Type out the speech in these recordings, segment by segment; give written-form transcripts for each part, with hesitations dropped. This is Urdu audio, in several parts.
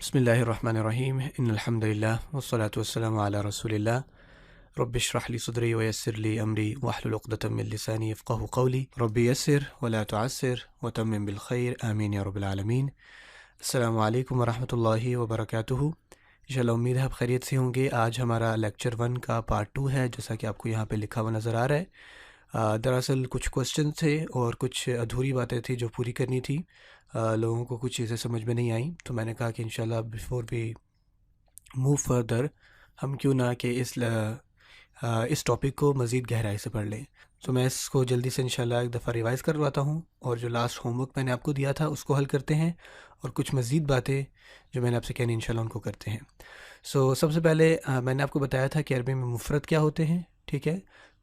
بسم اللہ الرحمن الرحیم ان الحمد للہ والصلاة والسلام علی رسول اللہ رب اشرح لی صدری ویسر لی امری واحلل عقدۃ من لسانی یفقہوا قولی رب یسر ولا تعسر وتمم بالخیر آمین یا رب العالمین۔ السلام علیکم ورحمۃ اللہ وبرکاتہ۔ انشاءاللہ امید ہے آپ خیریت سے ہوں گے۔ آج ہمارا لیکچر 1 کا پارٹ 2 ہے، جیسا کہ آپ کو یہاں پہ لکھا ہوا نظر آ رہا ہے۔ دراصل کچھ کوسچن تھے اور کچھ ادھوری باتیں تھیں جو پوری کرنی تھی، لوگوں کو کچھ چیزیں سمجھ میں نہیں آئیں، تو میں نے کہا کہ انشاءاللہ بیفور وی موو فردر ہم کیوں نہ کہ اس ٹاپک کو مزید گہرائی سے پڑھ لیں۔ تو میں اس کو جلدی سے انشاءاللہ ایک دفعہ ریوائز کرواتا ہوں، اور جو لاسٹ ہوم ورک میں نے آپ کو دیا تھا اس کو حل کرتے ہیں، اور کچھ مزید باتیں جو میں نے آپ سے کہنی انشاءاللہ ان کو کرتے ہیں۔ سب سے پہلے میں نے آپ کو بتایا تھا کہ عربی میں مفرد کیا ہوتے ہیں، ٹھیک ہے۔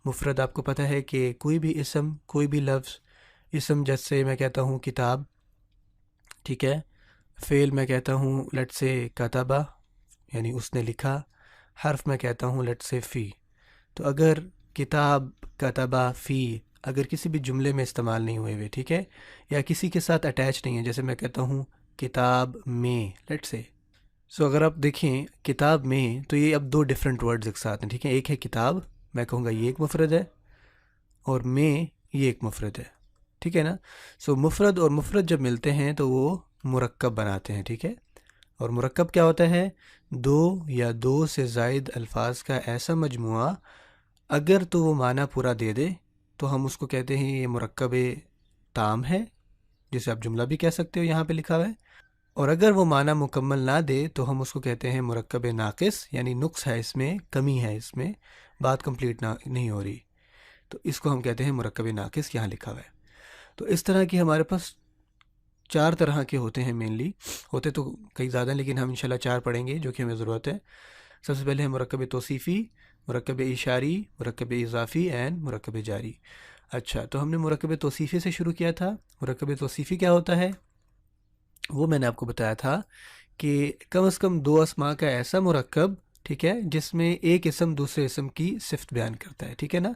مفرد آپ کو پتہ ہے کہ کوئی بھی اسم، کوئی بھی لفظ، اسم جیسے میں کہتا ہوں کتاب، ٹھیک ہے، فعل میں کہتا ہوں لیٹ سے کتبہ یعنی اس نے لکھا، حرف میں کہتا ہوں لیٹ سے فی۔ تو اگر کتاب، کتبہ، فی اگر کسی بھی جملے میں استعمال نہیں ہوئے، ٹھیک ہے، یا کسی کے ساتھ اٹیچ نہیں ہے، جیسے میں کہتا ہوں کتاب میں لیٹ سے، اگر آپ دیکھیں کتاب میں تو یہ اب دو ڈیفرنٹ ورڈز ایک ساتھ ہیں، ٹھیک ہے۔ ایک ہے کتاب، میں کہوں گا یہ ایک مفرد ہے، اور میں یہ ایک مفرد ہے، ٹھیک ہے نا۔ مفرد اور مفرد جب ملتے ہیں تو وہ مرکب بناتے ہیں، ٹھیک ہے۔ اور مرکب کیا ہوتا ہے؟ دو یا دو سے زائد الفاظ کا ایسا مجموعہ، اگر تو وہ معنی پورا دے دے تو ہم اس کو کہتے ہیں یہ مرکب تام ہے، جسے آپ جملہ بھی کہہ سکتے ہو، یہاں پہ لکھا ہوا ہے۔ اور اگر وہ معنی مکمل نہ دے تو ہم اس کو کہتے ہیں مرکب ناقص، یعنی نقص ہے اس میں، کمی ہے اس میں، بات کمپلیٹ نہیں ہو رہی، تو اس کو ہم کہتے ہیں مرکب ناقص، یہاں لکھا ہوا ہے۔ تو اس طرح کی ہمارے پاس 4 طرح کے ہوتے ہیں، مینلی ہوتے تو کئی زیادہ ہیں، لیکن ہم انشاءاللہ 4 پڑھیں گے جو کہ ہمیں ضرورت ہے۔ سب سے پہلے ہے مرکب توصیفی، مرکب اشاری، مرکب اضافی اینڈ مرکب جاری۔ اچھا، تو ہم نے مرکب توصیفی سے شروع کیا تھا۔ مرکب توصیفی کیا ہوتا ہے؟ وہ میں نے آپ کو بتایا تھا کہ کم از کم 2 اسماء کا ایسا مرکب، ٹھیک ہے، جس میں ایک اسم دوسرے اسم کی صفت بیان کرتا ہے، ٹھیک ہے نا۔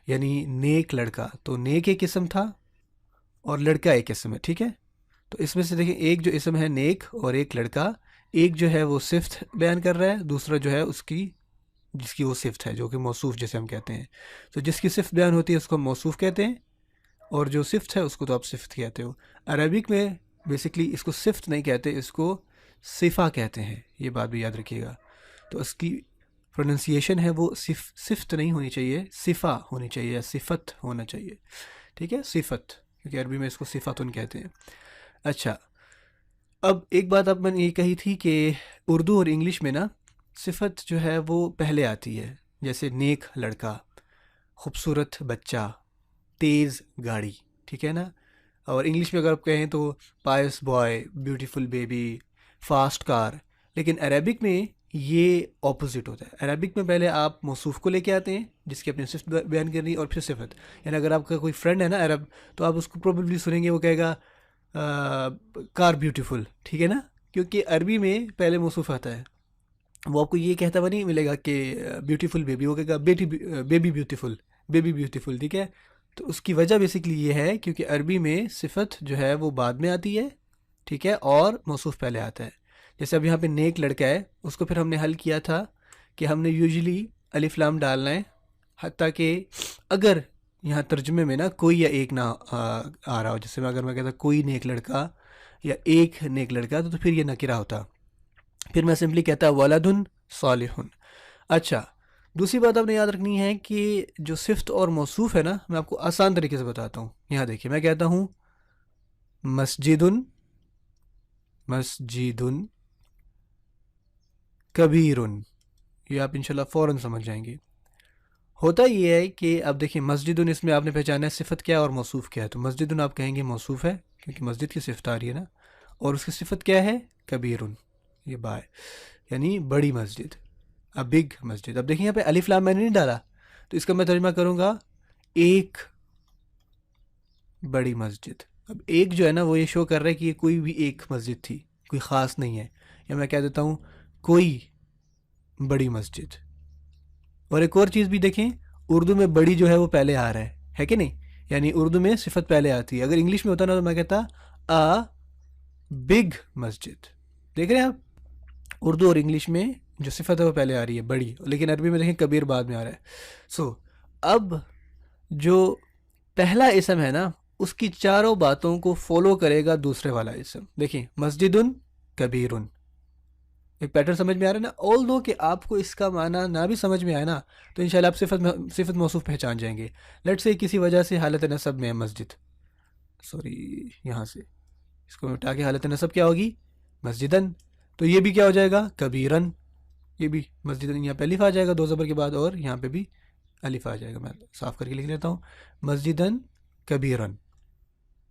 یعنی نیک لڑکا، تو نیک ایک اسم تھا اور لڑکا ایک اسم ہے، ٹھیک ہے۔ تو اس میں سے دیکھیں، ایک جو اسم ہے نیک اور ایک لڑکا، ایک جو ہے وہ صفت بیان کر رہا ہے، دوسرا جو ہے جس کی وہ صفت ہے، جو کہ موصوف جسے ہم کہتے ہیں۔ تو جس کی صفت بیان ہوتی ہے اس کو ہم موصوف کہتے ہیں، اور جو صفت ہے اس کو تو آپ صفت کہتے ہو۔ عربک میں بیسکلی اس کو صفت نہیں کہتے، اس کو صفہ کہتے ہیں، یہ بات بھی یاد رکھیے گا۔ تو اس کی پروننسیشن ہے وہ صفت نہیں ہونی چاہیے، صفہ ہونی چاہیے، یا صفت ہونا چاہیے، ٹھیک ہے، صفت، کیونکہ عربی میں اس کو صفتن کہتے ہیں۔ اچھا، اب ایک بات اب میں نے یہ کہی تھی کہ اردو اور انگلش میں نا صفت جو ہے وہ پہلے آتی ہے، جیسے نیک لڑکا، خوبصورت بچہ، تیز گاڑی، ٹھیک ہے نا۔ اور انگلش میں اگر آپ کہیں تو پائس بوائے، بیوٹیفل بیبی، فاسٹ کار۔ لیکن عربک میں یہ اپوزٹ ہوتا ہے۔ عربک میں پہلے آپ موصوف کو لے کے آتے ہیں جس کی اپنی صفت بیان کرنی ہے، اور پھر صفت۔ یعنی اگر آپ کا کوئی فرینڈ ہے نا عرب، تو آپ اس کو پروبیبلی سنیں گے وہ کہے گا کار بیوٹیفل، ٹھیک ہے نا، کیونکہ عربی میں پہلے موصوف آتا ہے۔ وہ آپ کو یہ کہتا ہوا نہیں ملے گا کہ بیوٹیفل بیبی، وہ کہے گا بیبی بیوٹیفل، بیبی بیوٹیفل، ٹھیک ہے۔ تو اس کی وجہ بیسکلی یہ ہے کیونکہ عربی میں صفت جو ہے وہ بعد میں آتی ہے، ٹھیک ہے، اور موصوف پہلے آتا ہے۔ جیسے اب یہاں پہ نیک لڑکا ہے، اس کو پھر ہم نے حل کیا تھا کہ ہم نے یوزلی الف لام ڈالنا ہے، حتیٰ کہ اگر یہاں ترجمے میں نا کوئی یا ایک نہ آ رہا ہو، جیسے میں اگر میں کہتا کوئی نیک لڑکا یا ایک نیک لڑکا، تو پھر یہ نکرہ ہوتا، پھر میں سمپلی کہتا ولدن صالح۔ اچھا، دوسری بات آپ نے یاد رکھنی ہے کہ جو صفت اور موصوف ہے نا، میں آپ کو آسان طریقے سے بتاتا ہوں۔ یہاں دیکھیے، میں کہتا ہوں مسجدن، مسجدن کبیرن، یہ آپ انشاءاللہ فوراً سمجھ جائیں گے۔ ہوتا یہ ہے کہ اب دیکھیں مسجدن، اس میں آپ نے پہچانا ہے صفت کیا اور موصوف کیا ہے۔ تو مسجدن آپ کہیں گے موصوف ہے کیونکہ مسجد کی صفت آ رہی ہے نا، اور اس کی صفت کیا ہے؟ کبیرن، یہ با ہے، یعنی بڑی مسجد، ا بگ مسجد۔ اب دیکھیں یہاں پہ الف لام میں نے نہیں ڈالا، تو اس کا میں ترجمہ کروں گا ایک بڑی مسجد۔ اب ایک جو ہے نا وہ یہ شو کر رہا ہے کہ یہ کوئی بھی ایک مسجد تھی، کوئی خاص نہیں ہے۔ یا میں کہہ دیتا ہوں کوئی بڑی مسجد۔ اور ایک اور چیز بھی دیکھیں، اردو میں بڑی جو ہے وہ پہلے آ رہا ہے کہ نہیں، یعنی اردو میں صفت پہلے آتی ہے۔ اگر انگلش میں ہوتا نا تو میں کہتا بگ مسجد، دیکھ رہے ہیں آپ، اردو اور انگلش میں جو صفت ہے وہ پہلے آ رہی ہے بڑی، لیکن عربی میں دیکھیں کبیر بعد میں آ رہا ہے. سو اب جو پہلا اسم ہے نا اس کی چاروں باتوں کو فالو کرے گا دوسرے والا اسم. دیکھیں مسجد کبیر، ایک پیٹرن سمجھ میں آ رہا ہے نا. آل دو کہ آپ کو اس کا معنی نہ بھی سمجھ میں آئے نا تو انشاءاللہ آپ صفت موصوف پہچان جائیں گے. لیٹ سے کسی وجہ سے حالت نصب میں ہے مسجد، سوری یہاں سے اس کو مٹا کے حالت نصب کیا ہوگی مسجدن، تو یہ بھی کیا ہو جائے گا کبیرن. یہ بھی مسجدن یہاں پہ الف آ جائے گا دو زبر کے بعد، اور یہاں پہ بھی الف آ جائے گا. میں صاف کر کے لکھ لیتا ہوں مسجدن کبیرن.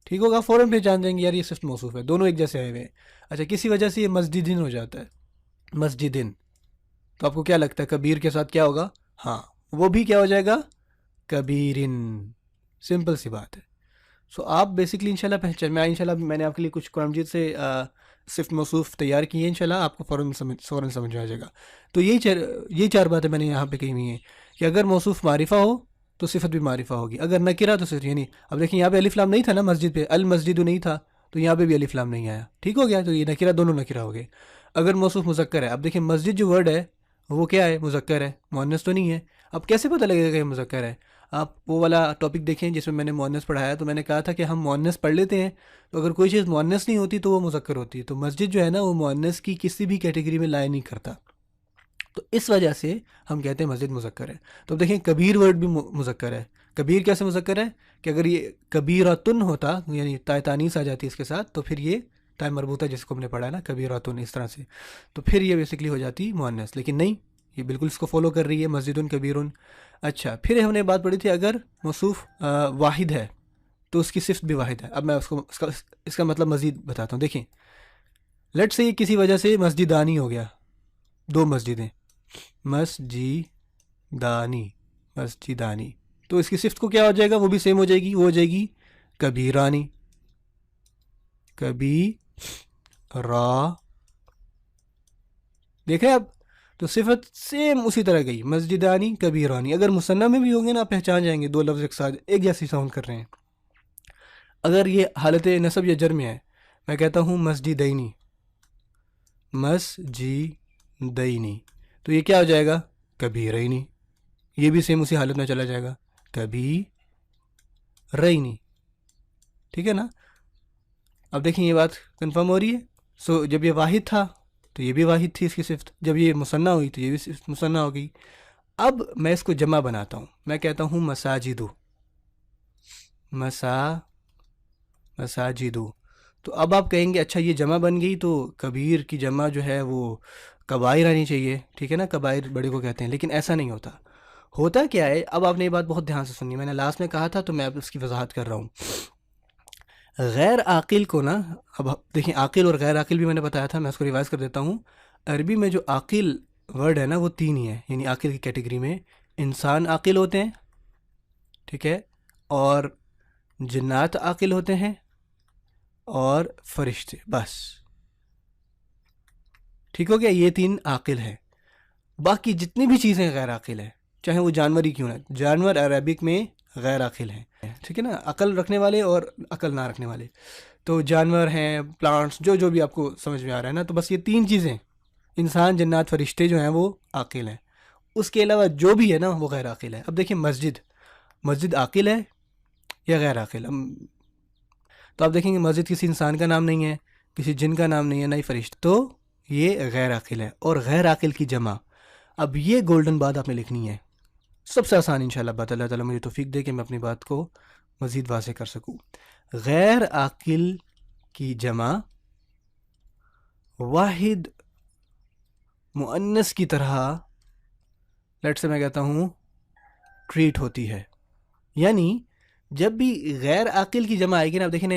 ٹھیک ہوگا، فوراً پہچان جائیں گے یار یہ صفت موصوف ہے، دونوں ایک جیسے آئے ہوئے ہیں. اچھا کسی وجہ سے یہ مسجدن ہو جاتا ہے مسجدن، تو آپ کو کیا لگتا ہے کبیر کے ساتھ کیا ہوگا؟ ہاں وہ بھی کیا ہو جائے گا کبیرن. سمپل سی بات ہے. سو آپ بیسکلی انشاءاللہ پہچان، میں نے آپ کے لیے کچھ قرآن مجید سے صفت موصوف تیار کی ہیں، انشاءاللہ آپ کو فوراً سمجھ آ جائے گا. تو یہی چار باتیں میں نے یہاں پہ کہی ہوئی ہیں کہ اگر موصوف معرفہ ہو تو صفت بھی معرفہ ہوگی، اگر نکرہ تو صفت. یعنی اب دیکھیں یہاں پہ الف لام نہیں تھا نا مسجد پہ، المسجد نہیں تھا تو یہاں پہ بھی الف لام نہیں آیا. ٹھیک ہو گیا، تو یہ نکرہ دونوں نکرہ ہو گئے. اگر موصوف مذکر ہے، اب دیکھیں مسجد جو ورڈ ہے وہ کیا ہے مذکر ہے، مؤنث تو نہیں ہے. اب کیسے پتہ لگے گا کہ یہ مذکر ہے؟ آپ وہ والا ٹاپک دیکھیں جس میں نے مؤنث پڑھایا، تو میں نے کہا تھا کہ ہم مؤنث پڑھ لیتے ہیں تو اگر کوئی چیز مؤنث نہیں ہوتی تو وہ مذکر ہوتی ہے. تو مسجد جو ہے نا وہ مؤنث کی کسی بھی کیٹیگری میں لائے نہیں کرتا، تو اس وجہ سے ہم کہتے ہیں مسجد مذکر ہے. تو اب دیکھیں کبیر ورڈ بھی مذکر ہے. کبیر کیسے مذکر ہے کہ اگر یہ کبیراتن ہوتا یعنی تائے تانیث آ جاتی اس کے ساتھ تو پھر یہ تائے مربوطہ جس کو ہم نے پڑھا ہے نا کبیراتن اس طرح سے، تو پھر یہ بیسکلی ہو جاتی مؤنث. لیکن نہیں، یہ بالکل اس کو فالو کر رہی ہے مسجد کبیرن. اچھا پھر ہم نے بات پڑھی تھی اگر موصوف واحد ہے تو اس کی صفت بھی واحد ہے. اب میں اس کا مطلب مزید بتاتا ہوں. دیکھیں لیٹ سے یہ کسی وجہ سے مسجدانی ہو گیا، دو مسجدیں، مسجدانی، تو اس کی صفت کو کیا ہو جائے گا؟ وہ بھی سیم ہو جائے گی، وہ ہو جائے گی کبیرانی. دیکھیں اب تو صفت سیم اسی طرح گئی، مسجدانی کبیرانی. اگر مثنیٰ میں بھی ہوں گے نا آپ پہچان جائیں گے، دو لفظ ایک ساتھ ایک جیسی ساؤنڈ کر رہے ہیں. اگر یہ حالت نصب یا جر میں ہے، میں کہتا ہوں مسجدینی، تو یہ کیا ہو جائے گا کبیرینی. یہ بھی سیم اسی حالت میں چلا جائے گا کبیرینی. ٹھیک ہے نا؟ اب دیکھیں یہ بات کنفرم ہو رہی ہے. سو جب یہ واحد تھا تو یہ بھی واحد تھی اس کی صفت، جب یہ مثنیٰ ہوئی تو یہ بھی صفت مثنیٰ ہو گئی. اب میں اس کو جمع بناتا ہوں، میں کہتا ہوں مساجدو. تو اب آپ کہیں گے اچھا یہ جمع بن گئی تو کبیر کی جمع جو ہے وہ کبائر آنی چاہیے، ٹھیک ہے نا، کبائر بڑے کو کہتے ہیں. لیکن ایسا نہیں ہوتا. ہوتا کیا ہے، اب آپ نے یہ بات بہت دھیان سے سنی، میں نے لاسٹ میں کہا تھا تو میں اب اس کی وضاحت کر رہا ہوں. غیر عاقل کو نا، اب دیکھیں عاقل اور غیر عاقل بھی میں نے بتایا تھا، میں اس کو ریوائز کر دیتا ہوں. عربی میں جو عاقل ورڈ ہے نا وہ تین ہی ہے. یعنی عاقل کی کیٹیگری میں انسان عاقل ہوتے ہیں، ٹھیک ہے، اور جنات عاقل ہوتے ہیں، اور فرشتے، بس. ٹھیک ہو گیا، یہ تین عاقل ہیں. باقی جتنی بھی چیزیں غیر عاقل ہیں، چاہے وہ جانور ہی کیوں نہ، جانور عربک میں غیر عاقل ہیں، ٹھیک ہے نا، عقل رکھنے والے اور عقل نہ رکھنے والے. تو جانور ہیں، پلانٹس، جو بھی آپ کو سمجھ میں آ رہا ہے نا، تو بس یہ تین چیزیں انسان جنات فرشتے جو ہیں وہ عاقل ہیں. اس کے علاوہ جو بھی ہے نا وہ غیر عاقل ہے. اب دیکھیں مسجد عاقل ہے یا غیر عاقل؟ تو آپ دیکھیں گے مسجد کسی انسان کا نام نہیں ہے، کسی جن کا نام نہیں ہے، نہ ہی فرشتہ، تو یہ غیر عاقل ہے. اور غیر عاقل کی جمع، اب یہ گولڈن بات آپ نے لکھنی ہے، سب سے آسان انشاءاللہ بات. اللہ تعالیٰ مجھے توفیق دے کہ میں اپنی بات کو مزید واضح کر سکوں. غیر عاقل کی جمع واحد مؤنث کی طرح لیٹ سے میں کہتا ہوں ٹریٹ ہوتی ہے. یعنی جب بھی غیر عاقل کی جمع آئے گی نا، اب دیکھیں نا،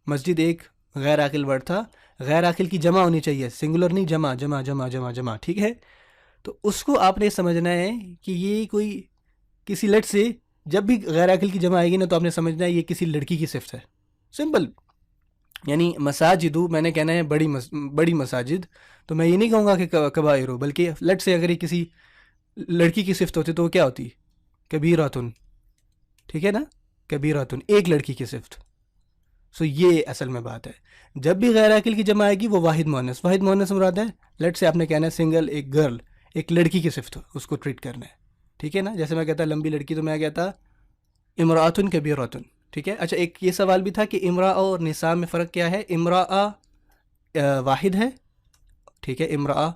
مسجد ایک غیر عاقل ورڈ تھا، غیر عاقل کی جمع ہونی چاہیے، سنگولر نہیں، جمع جمع جمع جمع جمع، ٹھیک ہے. تو اس کو آپ نے سمجھنا ہے کہ یہ کوئی کسی لٹ سے جب بھی غیر عاقل کی جمع آئے گی نا تو آپ نے سمجھنا ہے یہ کسی لڑکی کی صفت ہے. سمپل. یعنی مساجدو میں نے کہنا ہے بڑی مساجد، تو میں یہ نہیں کہوں گا کہ کبائر ہو، بلکہ لٹ سے اگر یہ کسی لڑکی کی صفت ہوتی تو وہ کیا ہوتی؟ کبیراتن. ٹھیک ہے نا، کبیراتن، ایک لڑکی کی صفت. سو یہ اصل میں بات ہے. جب بھی غیر عاقل کی جمع آئے گی وہ واحد مؤنث. واحد مؤنث مراد ہے لیٹ سے آپ نے کہنا ہے سنگل, ایک گرل, ایک لڑکی کی صفت اس کو ٹریٹ کرنا ہے, ٹھیک ہے نا. جیسے میں کہتا لمبی لڑکی تو میں کہتا امراۃن کبیرۃن, ٹھیک ہے. اچھا ایک یہ سوال بھی تھا کہ امراء اور نساء میں فرق کیا ہے. امراء واحد ہے, ٹھیک ہے, امراء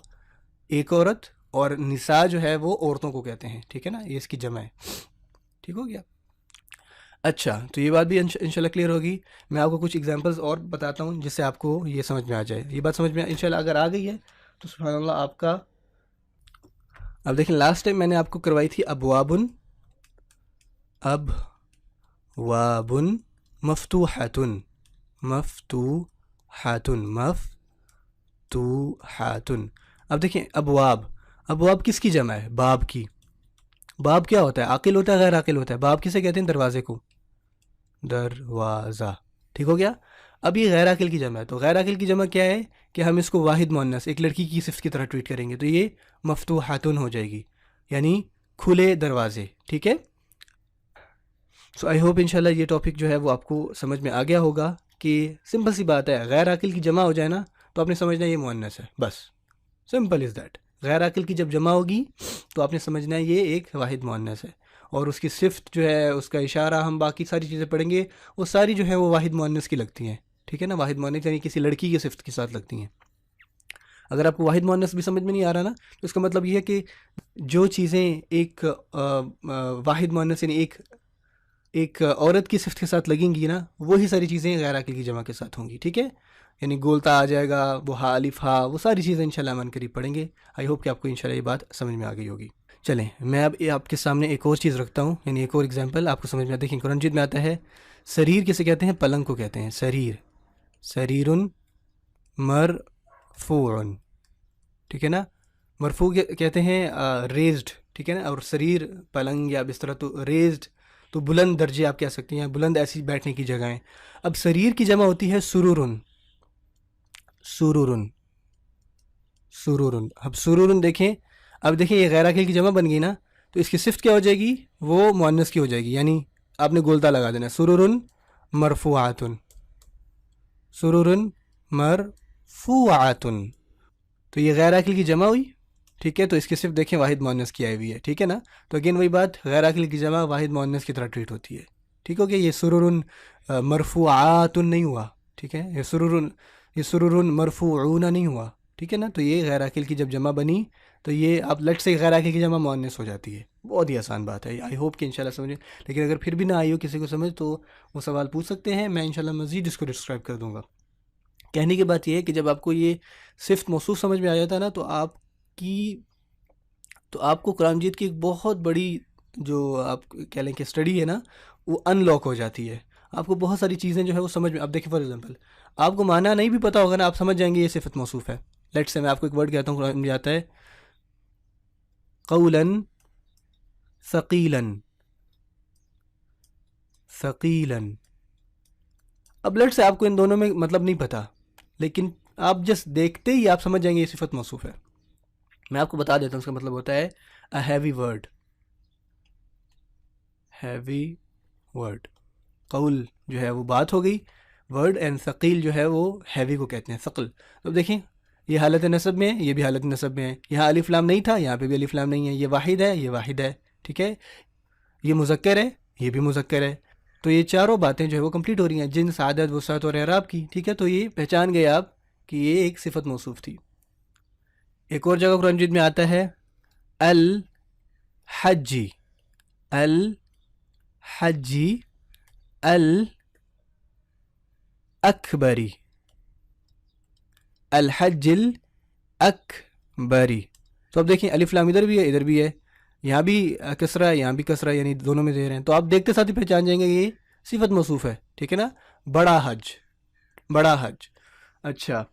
ایک عورت, اور نساء جو ہے وہ عورتوں کو کہتے ہیں, ٹھیک ہے نا, یہ اس کی جمع ہے, ٹھیک ہو گیا. اچھا تو یہ بات بھی انشاءاللہ کلیئر ہوگی. میں آپ کو کچھ ایگزامپلز اور بتاتا ہوں جس سے آپ کو یہ سمجھ میں آ جائے. یہ بات سمجھ میں انشاءاللہ اگر آ گئی ہے تو سبحان اللہ آپ کا. اب دیکھیں لاسٹ ٹائم میں نے آپ کو کروائی تھی ابوابن, ابوابن مفتوحاتن, مفتوحاتن, مفتوحاتن. اب دیکھیں ابواب, ابواب کس کی جمع ہے؟ باب کی. باب کیا ہوتا ہے؟ عاقل ہوتا ہے, غیر عاقل ہوتا ہے. باب کسے کہتے ہیں؟ دروازے کو, دروازہ, ٹھیک ہو گیا. اب یہ غیر عاقل کی جمع ہے, تو غیر عاقل کی جمع کیا ہے کہ ہم اس کو واحد مؤنث, ایک لڑکی کی صفت کی طرح ٹریٹ کریں گے, تو یہ مفتوحاتن ہو جائے گی, یعنی کھلے دروازے, ٹھیک ہے. سو آئی ہوپ انشاءاللہ یہ ٹاپک جو ہے وہ آپ کو سمجھ میں آ گیا ہوگا کہ سمپل سی بات ہے, غیر عاقل کی جمع ہو جائے نا تو آپ نے سمجھنا یہ مؤنث ہے, بس سمپل از دیٹ. غیر عاقل کی جب جمع ہوگی تو آپ نے سمجھنا ہے یہ ایک واحد مؤنث ہے, اور اس کی صفت جو ہے, اس کا اشارہ, ہم باقی ساری چیزیں پڑھیں گے, وہ ساری جو ہے وہ واحد مؤنث کی لگتی ہیں, ٹھیک ہے نا. واحد مؤنث یعنی کسی لڑکی کی صفت کے ساتھ لگتی ہیں. اگر آپ کو واحد مؤنث بھی سمجھ میں نہیں آ رہا نا تو اس کا مطلب یہ ہے کہ جو چیزیں ایک واحد مؤنث یعنی ایک عورت کی صفت کے ساتھ لگیں گی نا, وہی ساری چیزیں غیر عاقل کی جمع کے ساتھ ہوں گی, ٹھیک ہے. یعنی گولتا آ جائے گا, وہ ہا الف ہا, وہ ساری چیزیں انشاءاللہ ہم قریب پڑھیں گے. آئی ہوپ کہ آپ کو انشاءاللہ یہ بات سمجھ میں آ گئی ہوگی. چلیں میں اب آپ کے سامنے ایک اور چیز رکھتا ہوں, یعنی ایک اور ایگزامپل آپ کو سمجھ میں آتا ہے. دیکھیں قرآن مجید میں آتا ہے سریر کسے کہتے ہیں؟ پلنگ کو کہتے ہیں سریر. سریرن مرفوعن, ٹھیک ہے نا. مرفوع کہتے ہیں ریزڈ, ٹھیک ہے نا. اور سریر پلنگ یا بستر تو ریزڈ, تو بلند درجے آپ کہہ سکتے ہیں, بلند ایسی بیٹھنے کی جگہیں. اب سریر کی جمع ہوتی ہے سرورن, سرورن, سرورن. اب سرورن دیکھیں, اب دیکھیں یہ غیر عاقل کی جمع بن گئی نا, تو اس کی صفت کیا ہو جائے گی؟ وہ مؤنث کی ہو جائے گی, یعنی آپ نے گولتا لگا دینا, سرورن مرفوعاتن, سرورن مرفوعاتن. تو یہ غیر عاقل کی جمع ہوئی, ٹھیک ہے. تو اس کی صرف دیکھیں واحد مؤنث کی آئی ہوئی ہے, ٹھیک ہے نا. تو اگین وہی بات, غیر عاقل کی جمع واحد مؤنث کی طرح ٹریٹ ہوتی ہے, ٹھیک ہو گیا. یہ سرورن مرفوعاتن نہیں ہوا, ٹھیک ہے. یہ سرورن مرفوعون نہیں ہوا, ٹھیک ہے نا. تو یہ غیر عاقل کی جب جمع بنی تو یہ اب لٹ سے غیر عاقل کی جمع مؤنث ہو جاتی ہے. بہت ہی آسان بات ہے, آئی ہوپ کہ انشاءاللہ سمجھیں. لیکن اگر پھر بھی نہ آئی ہو کسی کو سمجھ تو وہ سوال پوچھ سکتے ہیں, میں انشاءاللہ مزید اس کو ڈسکرائب کر دوں گا. کہنے کی بات یہ ہے کہ جب آپ کو یہ صفت موصوف سمجھ میں آ جاتا ہے نا تو آپ کو قرآن مجید کی ایک بہت بڑی جو آپ کہہ لیں کہ اسٹڈی ہے نا وہ ان لاک ہو جاتی ہے. آپ کو بہت ساری چیزیں جو ہے وہ سمجھ میں, اب دیکھیں فار ایگزامپل آپ کو معنی نہیں بھی پتا ہوگا نا, آپ سمجھ جائیں گے یہ صفت موصوف ہے. لیٹ سے میں آپ کو ایک ورڈ کہتا ہوں, قرآن میں آتا ہے قولاً ثقیلاً, ثقیلاً. اب لیٹ سے آپ کو ان دونوں میں مطلب نہیں پتا, لیکن آپ جس دیکھتے ہی آپ سمجھ جائیں گے یہ صفت موصوف ہے. میں آپ کو بتا دیتا ہوں, اس کا مطلب ہوتا ہے a heavy word, heavy word. قول جو ہے وہ بات ہو گئی ورڈ, اینڈ ثقیل جو ہے وہ ہیوی کو کہتے ہیں, ثقل. تو دیکھیں یہ حالت نصب میں ہے, یہ بھی حالت نصب میں ہے. یہاں الف لام نہیں تھا, یہاں پہ بھی الف لام نہیں ہے. یہ واحد ہے, یہ واحد ہے, ٹھیک ہے. یہ مذکر ہے, یہ بھی مذکر ہے. تو یہ چاروں باتیں جو ہے وہ کمپلیٹ ہو رہی ہیں, جنس, عدد, وسعت اور اعراب کی, ٹھیک ہے. تو یہ پہچان گئے آپ کہ یہ ایک صفت موصوف تھی. ایک اور جگہ قرآن مجید میں آتا ہے الحجی, الحجی الاکبری, الحج الاکبری. تو اب دیکھیں الف لام ادھر بھی ہے, ادھر بھی ہے, یہاں بھی کسرہ ہے, یہاں بھی کسرہ, یعنی دونوں میں زیر ہیں. تو آپ دیکھتے ساتھ ہی پہچان جائیں گے یہ صفت موصوف ہے, ٹھیک ہے نا. بڑا حج, بڑا حج. اچھا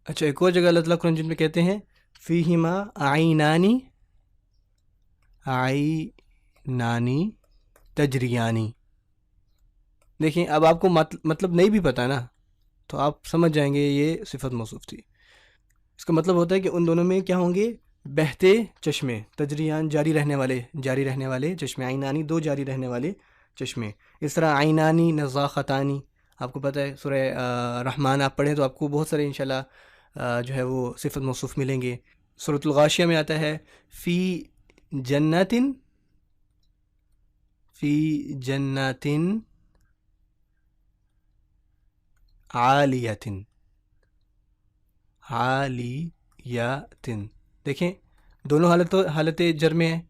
ایک اور جگہ اللہ تعالیٰ قرآن مجید میں کہتے ہیں فیہما عینانی, عینانی تجریانی. دیکھیں اب آپ کو مطلب نہیں بھی پتا نا تو آپ سمجھ جائیں گے یہ صفت موصوف تھی. اس کا مطلب ہوتا ہے کہ ان دونوں میں کیا ہوں گے؟ بہتے چشمے, تجریان جاری رہنے والے چشمے, عینانی دو جاری رہنے والے چشمے. اس طرح عینانی نضاختانی, آپ کو پتہ ہے سورہ رحمان آپ پڑھیں تو آپ کو بہت سارے انشاءاللہ جو ہے وہ صفت موصوف ملیں گے. سورۃ الغاشیہ میں آتا ہے فی جناتن، فی جناتن عالیتن، عالیتن. دیکھیں دونوں حالت جر میں ہیں،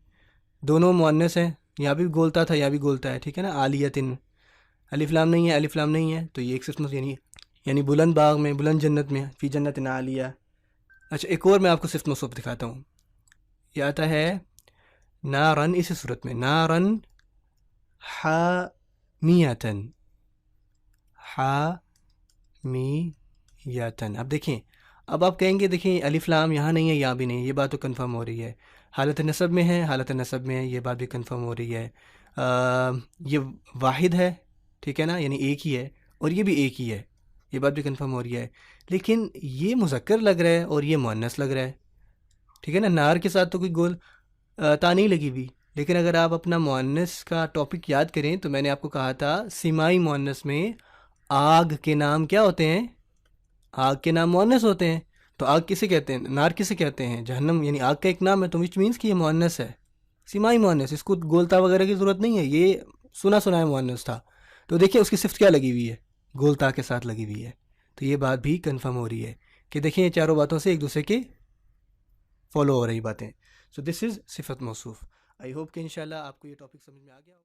دونوں مؤنث ہیں. یہاں بھی گولتا تھا، یہاں بھی گولتا ہے، ٹھیک ہے نا. عالیتن الف لام نہیں ہے، الف لام نہیں ہے، تو یہ ایک صفت یعنی بلند باغ میں، بلند جنت میں، فی جنت عالیہ. اچھا ایک اور میں آپ کو صفت موصوف دکھاتا ہوں. یہ آتا ہے نارن، اسی صورت میں نارن حامیتن، حامیتن. اب دیکھیں، اب آپ کہیں گے دیکھیں الف لام یہاں نہیں ہے، یہاں بھی نہیں ہے، یہ بات تو کنفرم ہو رہی ہے. حالت نصب میں ہے، حالت نصب میں ہے، یہ بات بھی کنفرم ہو رہی ہے. یہ واحد ہے، ٹھیک ہے نا، یعنی ایک ہی ہے، اور یہ بھی ایک ہی ہے، یہ بات بھی کنفرم ہو رہی ہے. لیکن یہ مذکر لگ رہا ہے اور یہ مؤنث لگ رہا ہے، ٹھیک ہے نا. نار کے ساتھ تو کوئی گول تا نہیں لگی ہوئی. لیکن اگر آپ اپنا مؤنث کا ٹاپک یاد کریں تو میں نے آپ کو کہا تھا سیمائی مؤنث میں آگ کے نام کیا ہوتے ہیں؟ آگ کے نام مؤنث ہوتے ہیں. تو آگ کسے کہتے ہیں؟ نار کسے کہتے ہیں؟ جہنم. یعنی آگ کا ایک نام ہے، تو وچ مینس کہ یہ مؤنث ہے، سیمائی مؤنث. اس کو گولتا وغیرہ کی ضرورت نہیں ہے، یہ سنا سنایا مؤنث تھا. تو دیکھیں اس کی صفت کیا لگی ہوئی ہے؟ گولتا کے ساتھ لگی ہوئی ہے. تو یہ بات بھی کنفرم ہو رہی ہے کہ دیکھیں یہ چاروں باتوں سے ایک دوسرے کے فالو ہو رہی باتیں. سو دس از صفت موصوف. آئی ہوپ کہ انشاءاللہ آپ کو یہ ٹاپک سمجھ میں آ گیا.